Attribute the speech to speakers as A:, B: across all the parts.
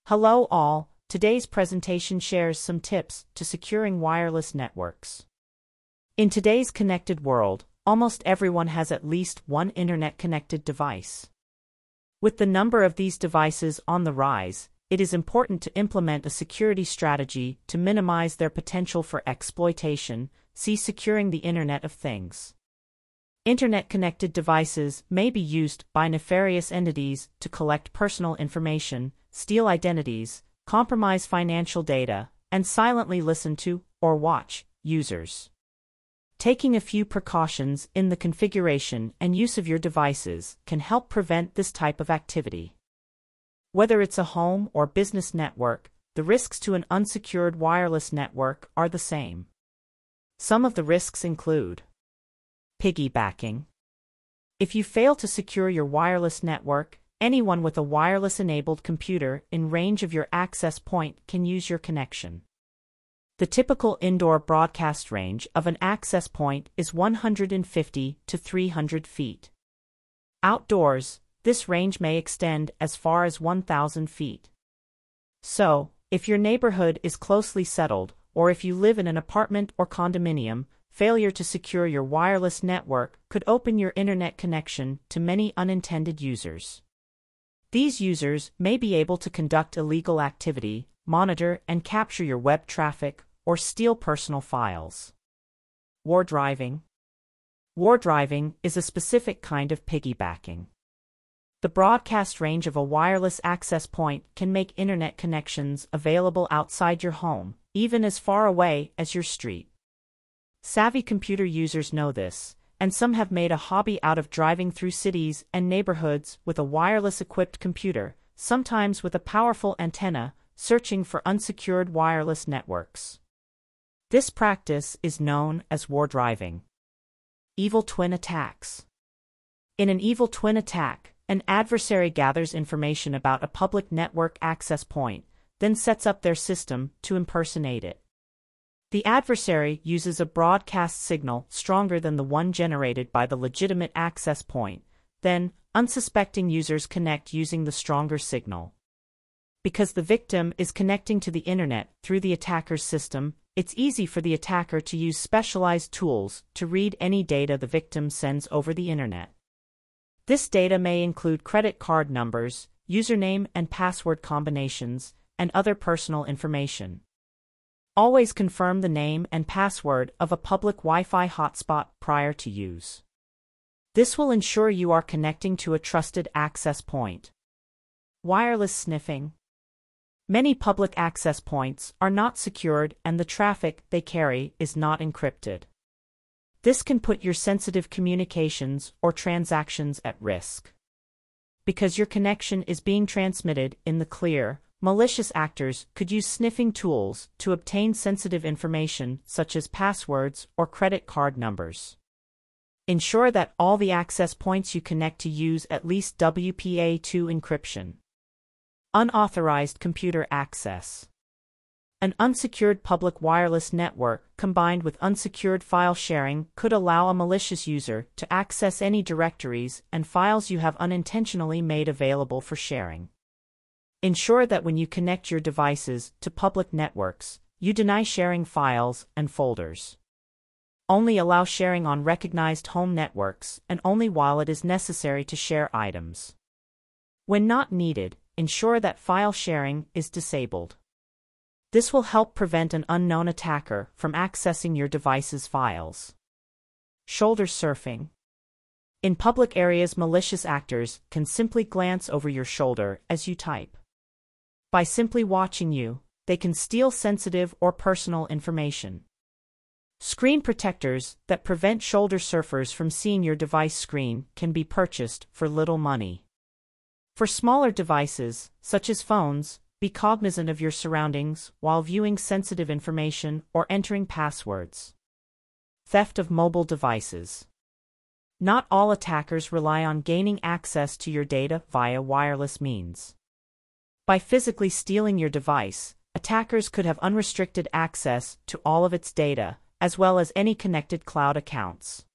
A: Hello all, today's presentation shares some tips to securing wireless networks. In today's connected world, almost everyone has at least one internet-connected device. With the number of these devices on the rise, it is important to implement a security strategy to minimize their potential for exploitation. See Securing the Internet of Things. Internet-connected devices may be used by nefarious entities to collect personal information, steal identities, compromise financial data, and silently listen to or watch users. Taking a few precautions in the configuration and use of your devices can help prevent this type of activity. Whether it's a home or business network, the risks to an unsecured wireless network are the same. Some of the risks include piggybacking. If you fail to secure your wireless network, anyone with a wireless-enabled computer in range of your access point can use your connection. The typical indoor broadcast range of an access point is 150 to 300 feet. Outdoors, this range may extend as far as 1,000 feet. So, if your neighborhood is closely settled, or if you live in an apartment or condominium, failure to secure your wireless network could open your internet connection to many unintended users. These users may be able to conduct illegal activity, monitor and capture your web traffic, or steal personal files. War driving. War driving is a specific kind of piggybacking. The broadcast range of a wireless access point can make internet connections available outside your home, even as far away as your street. Savvy computer users know this, and some have made a hobby out of driving through cities and neighborhoods with a wireless-equipped computer, sometimes with a powerful antenna, searching for unsecured wireless networks. This practice is known as war driving. Evil twin attacks. In an evil twin attack, an adversary gathers information about a public network access point, then sets up their system to impersonate it. The adversary uses a broadcast signal stronger than the one generated by the legitimate access point, then, unsuspecting users connect using the stronger signal. Because the victim is connecting to the internet through the attacker's system, it's easy for the attacker to use specialized tools to read any data the victim sends over the internet. This data may include credit card numbers, username and password combinations, and other personal information. Always confirm the name and password of a public Wi-Fi hotspot prior to use. This will ensure you are connecting to a trusted access point. Wireless sniffing. Many public access points are not secured and the traffic they carry is not encrypted. This can put your sensitive communications or transactions at risk. Because your connection is being transmitted in the clear, malicious actors could use sniffing tools to obtain sensitive information such as passwords or credit card numbers. Ensure that all the access points you connect to use at least WPA2 encryption. Unauthorized computer access. An unsecured public wireless network combined with unsecured file sharing could allow a malicious user to access any directories and files you have unintentionally made available for sharing. Ensure that when you connect your devices to public networks, you deny sharing files and folders. Only allow sharing on recognized home networks and only while it is necessary to share items. When not needed, ensure that file sharing is disabled. This will help prevent an unknown attacker from accessing your device's files. Shoulder surfing. In public areas, malicious actors can simply glance over your shoulder as you type. By simply watching you, they can steal sensitive or personal information. Screen protectors that prevent shoulder surfers from seeing your device screen can be purchased for little money. For smaller devices, such as phones, be cognizant of your surroundings while viewing sensitive information or entering passwords. Theft of mobile devices. Not all attackers rely on gaining access to your data via wireless means. By physically stealing your device, attackers could have unrestricted access to all of its data, as well as any connected cloud accounts.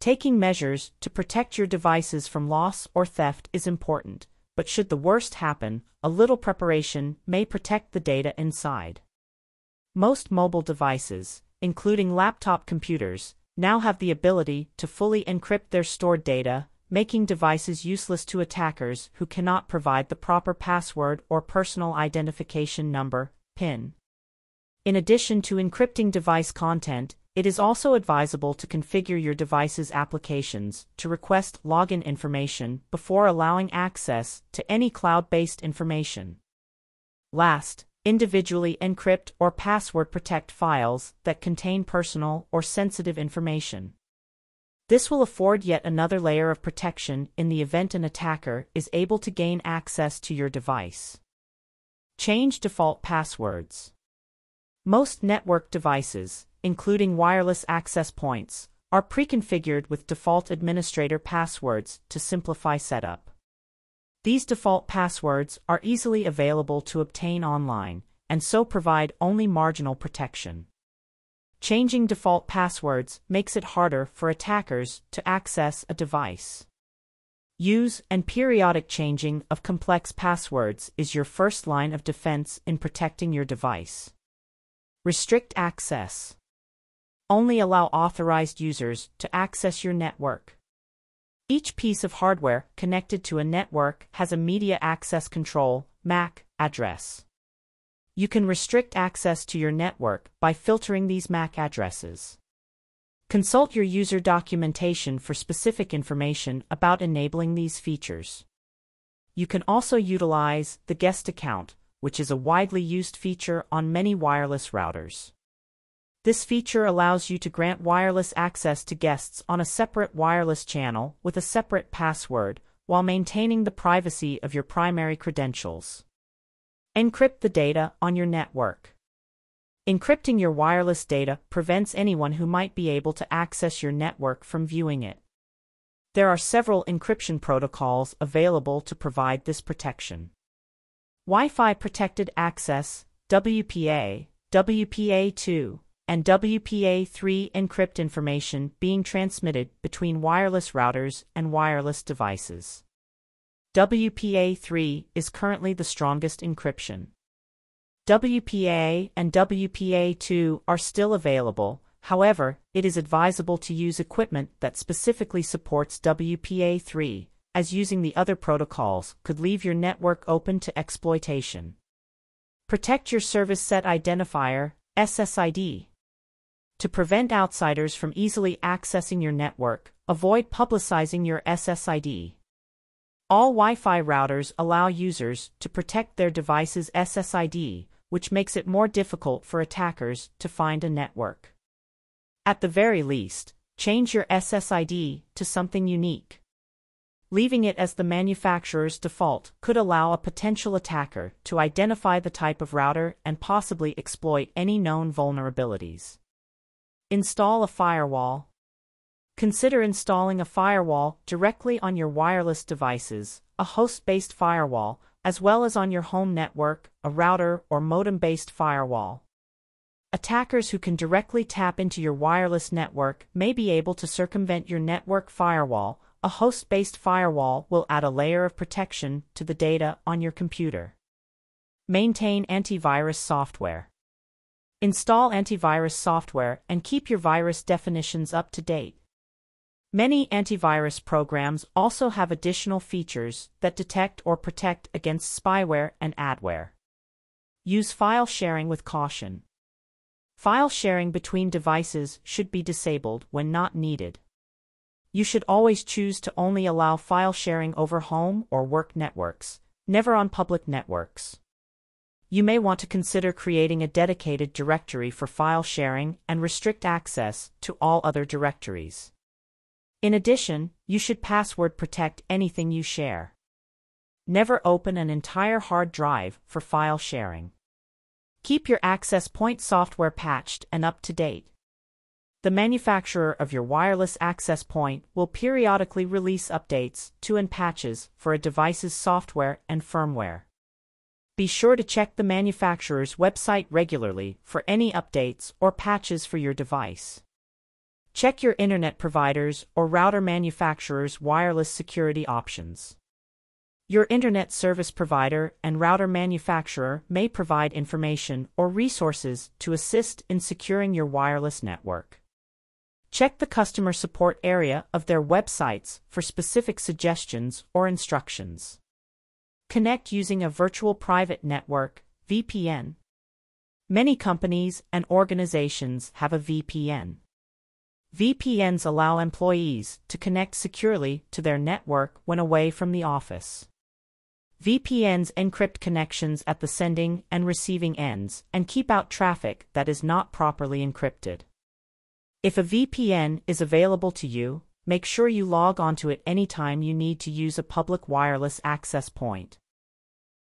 A: Taking measures to protect your devices from loss or theft is important, but should the worst happen, a little preparation may protect the data inside. Most mobile devices, including laptop computers, now have the ability to fully encrypt their stored data, making devices useless to attackers who cannot provide the proper password or personal identification number, PIN. In addition to encrypting device content, it is also advisable to configure your device's applications to request login information before allowing access to any cloud-based information. Last, individually encrypt or password protect files that contain personal or sensitive information. This will afford yet another layer of protection in the event an attacker is able to gain access to your device. Change default passwords. Most network devices, including wireless access points, are pre-configured with default administrator passwords to simplify setup. These default passwords are easily available to obtain online, and so provide only marginal protection. Changing default passwords makes it harder for attackers to access a device. Use and periodic changing of complex passwords is your first line of defense in protecting your device. Restrict access. Only allow authorized users to access your network. Each piece of hardware connected to a network has a Media Access Control (MAC) address. You can restrict access to your network by filtering these MAC addresses. Consult your user documentation for specific information about enabling these features. You can also utilize the guest account, which is a widely used feature on many wireless routers. This feature allows you to grant wireless access to guests on a separate wireless channel with a separate password, while maintaining the privacy of your primary credentials. Encrypt the data on your network. Encrypting your wireless data prevents anyone who might be able to access your network from viewing it. There are several encryption protocols available to provide this protection. Wi-Fi Protected Access, WPA, WPA2, and WPA3 encrypt information being transmitted between wireless routers and wireless devices. WPA3 is currently the strongest encryption. WPA and WPA2 are still available, however, it is advisable to use equipment that specifically supports WPA3, as using the other protocols could leave your network open to exploitation. Protect your Service Set Identifier, SSID. To prevent outsiders from easily accessing your network, avoid publicizing your SSID. All Wi-Fi routers allow users to protect their device's SSID, which makes it more difficult for attackers to find a network. At the very least, change your SSID to something unique. Leaving it as the manufacturer's default could allow a potential attacker to identify the type of router and possibly exploit any known vulnerabilities. Install a firewall. Consider installing a firewall directly on your wireless devices, a host-based firewall, as well as on your home network, a router or modem-based firewall. Attackers who can directly tap into your wireless network may be able to circumvent your network firewall. A host-based firewall will add a layer of protection to the data on your computer. Maintain antivirus software. Install antivirus software and keep your virus definitions up to date. Many antivirus programs also have additional features that detect or protect against spyware and adware. Use file sharing with caution. File sharing between devices should be disabled when not needed. You should always choose to only allow file sharing over home or work networks, never on public networks. You may want to consider creating a dedicated directory for file sharing and restrict access to all other directories. In addition, you should password protect anything you share. Never open an entire hard drive for file sharing. Keep your access point software patched and up to date. The manufacturer of your wireless access point will periodically release updates to and patches for a device's software and firmware. Be sure to check the manufacturer's website regularly for any updates or patches for your device. Check your internet provider's or router manufacturer's wireless security options. Your internet service provider and router manufacturer may provide information or resources to assist in securing your wireless network. Check the customer support area of their websites for specific suggestions or instructions. Connect using a virtual private network, VPN. Many companies and organizations have a VPN. VPNs allow employees to connect securely to their network when away from the office. VPNs encrypt connections at the sending and receiving ends and keep out traffic that is not properly encrypted. If a VPN is available to you, make sure you log onto it anytime you need to use a public wireless access point.